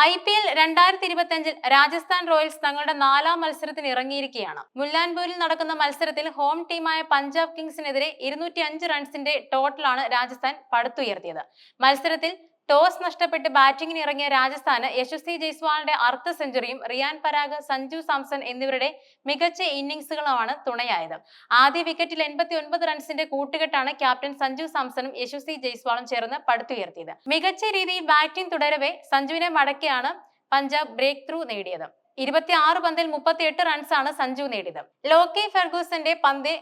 IPL 2025 Rajasthan Royals തങ്ങളുടെ 4ാം മത്സരത്തിന് ഇറങ്ങിയിരിക്കുകയാണ്. മുല്ലാൻപൂരിൽ നടക്കുന്ന മത്സരത്തിൽ ഹോം ടീമായ പഞ്ചാബ് കിങ്സിനെതിരെ 205 റൺസിന്റെ ടോട്ടലാണ് രാജസ്ഥാൻ പടുത്തുയർത്തിയത്. മത്സരത്തിൽ ടോസ് നഷ്ടപ്പെട്ട് ബാറ്റിംഗിന് ഇറങ്ങിയ രാജസ്ഥാന് യശസ്വി ജയ്സ്വാളിന്റെ അർദ്ധ സെഞ്ചുറിയും റിയാൻ പരാഗ്, സഞ്ജു സാംസൺ എന്നിവരുടെ മികച്ച ഇന്നിംഗ്സുകളുമാണ് തുണയായത്. ആദ്യ വിക്കറ്റിൽ 89 റൺസിന്റെ കൂട്ടുകെട്ടാണ് ക്യാപ്റ്റൻ സഞ്ജു സാംസണും യശസ്വി ജയ്സ്വാളും ചേർന്ന് പടുത്തുയർത്തിയത്. മികച്ച രീതിയിൽ ബാറ്റിംഗ് തുടരവെ സഞ്ജുവിനെ മടക്കിയാണ് പഞ്ചാബ് ബ്രേക്ക് ത്രൂ നേടിയത്. 26 പന്തിൽ 38 റൺസാണ് സഞ്ജു നേടിയത്. ലോക്കി ഫെർഗൂസന്റെ പന്ത്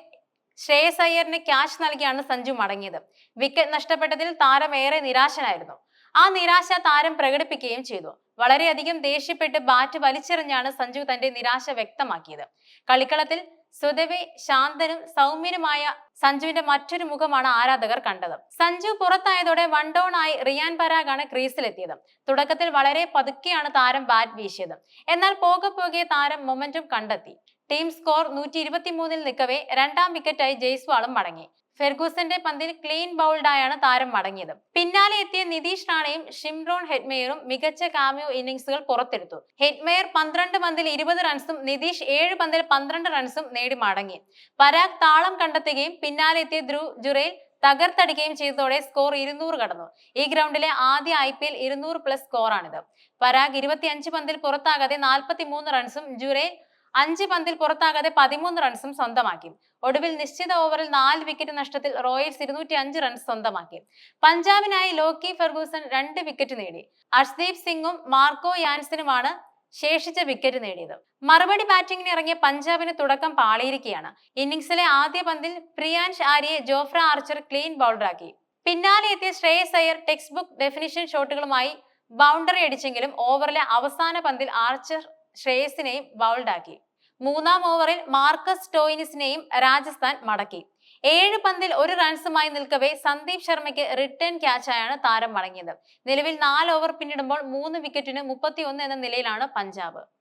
ശ്രേയസ് അയ്യറിന് ക്യാച്ച് നൽകിയാണ് സഞ്ജു മടങ്ങിയത്. വിക്കറ്റ് നഷ്ടപ്പെട്ടതിൽ താരം ഏറെ നിരാശനായിരുന്നു. ആ നിരാശ താരം പ്രകടിപ്പിക്കുകയും ചെയ്തു. വളരെയധികം ദേഷ്യപ്പെട്ട് ബാറ്റ് വലിച്ചെറിഞ്ഞാണ് സഞ്ജു തന്റെ നിരാശ വ്യക്തമാക്കിയത്. കളിക്കളത്തിൽ സ്വതവേ ശാന്തനും സൗമ്യനുമായ സഞ്ജുവിന്റെ മറ്റൊരു മുഖമാണ് ആരാധകർ കണ്ടത്. സഞ്ജു പുറത്തായതോടെ വൺ ഡൗൺ ആയി റിയാൻ പരാഗാണ് ക്രീസിലെത്തിയത്. തുടക്കത്തിൽ വളരെ പതുക്കെയാണ് താരം ബാറ്റ് വീശിയത്. എന്നാൽ പോകെ പോകെ താരം മൊമെന്റം കണ്ടെത്തി. ടീം സ്കോർ 123-ൽ നിൽക്കവേ 2ാം വിക്കറ്റായി ജയ്സ്വാളും മടങ്ങി. ഫെർഗൂസന്റെ പന്തിൽ ക്ലീൻ ബൗൾഡായാണ് താരം മടങ്ങിയത്. പിന്നാലെ എത്തിയ നിതീഷ് റാണയും ഷിംറോൺ ഹെറ്റ്മെയറും മികച്ച കാമിയോ ഇന്നിംഗ്സുകൾ പുറത്തെടുത്തു. ഹെറ്റ്മെയർ 12 പന്തിൽ 20 റൺസും നിതീഷ് 7 പന്തിൽ 12 റൺസും നേടി മടങ്ങി. പരാഗ് താളം കണ്ടെത്തുകയും പിന്നാലെ എത്തിയ ധ്രുവ് ജുറേൽ തകർത്തടിക്കുകയും ചെയ്തതോടെ സ്കോർ 200 കടന്നു. ഈ ഗ്രൗണ്ടിലെ ആദ്യ IPL 200+ സ്കോറാണിത്. പരാഗ് 25 പന്തിൽ പുറത്താകാതെ 43 റൺസും ജുറേൽ 5 പന്തിൽ പുറത്താകാതെ 13 റൺസും സ്വന്തമാക്കി. ഒടുവിൽ നിശ്ചിത ഓവറിൽ 4 വിക്കറ്റ് നഷ്ടത്തിൽ റോയൽസ് 205 റൺസ് സ്വന്തമാക്കി. പഞ്ചാബിനായി ലോക്കി ഫെർഗൂസൺ 2 വിക്കറ്റ് നേടി. അർഷ്ദീപ് സിംഗും മാർക്കോ യാൻസനുമാണ് ശേഷിച്ച വിക്കറ്റ് നേടിയത്. മറുപടി ബാറ്റിംഗിന് ഇറങ്ങിയ പഞ്ചാബിന് തുടക്കം പാളിയിരിക്കുകയാണ്. ഇന്നിംഗ്സിലെ ആദ്യ പന്തിൽ പ്രിയാൻഷ് ആര്യയെ ജോഫ്ര ആർച്ചർ ക്ലീൻ ബൗൾഡറാക്കി. പിന്നാലെ എത്തിയ Shreyas Iyer textbook definition ഷോട്ടുകളുമായി ബൗണ്ടറി അടിച്ചെങ്കിലും ഓവറിലെ അവസാന പന്തിൽ ആർച്ചർ ശ്രേയസിനെയും ബൗൾഡാക്കി. 3ാം ഓവറിൽ മാർക്കസ് സ്റ്റോയിനിസിനെയും രാജസ്ഥാൻ മടക്കി. 7 പന്തിൽ 1 റൺസുമായി നിൽക്കവേ സന്ദീപ് ശർമ്മയ്ക്ക് റിട്ടേൺ ക്യാച്ചായാണ് താരം മടങ്ങിയത്. നിലവിൽ 4 ഓവർ പിന്നിടുമ്പോൾ 3 വിക്കറ്റിന് 31 എന്ന നിലയിലാണ് പഞ്ചാബ്.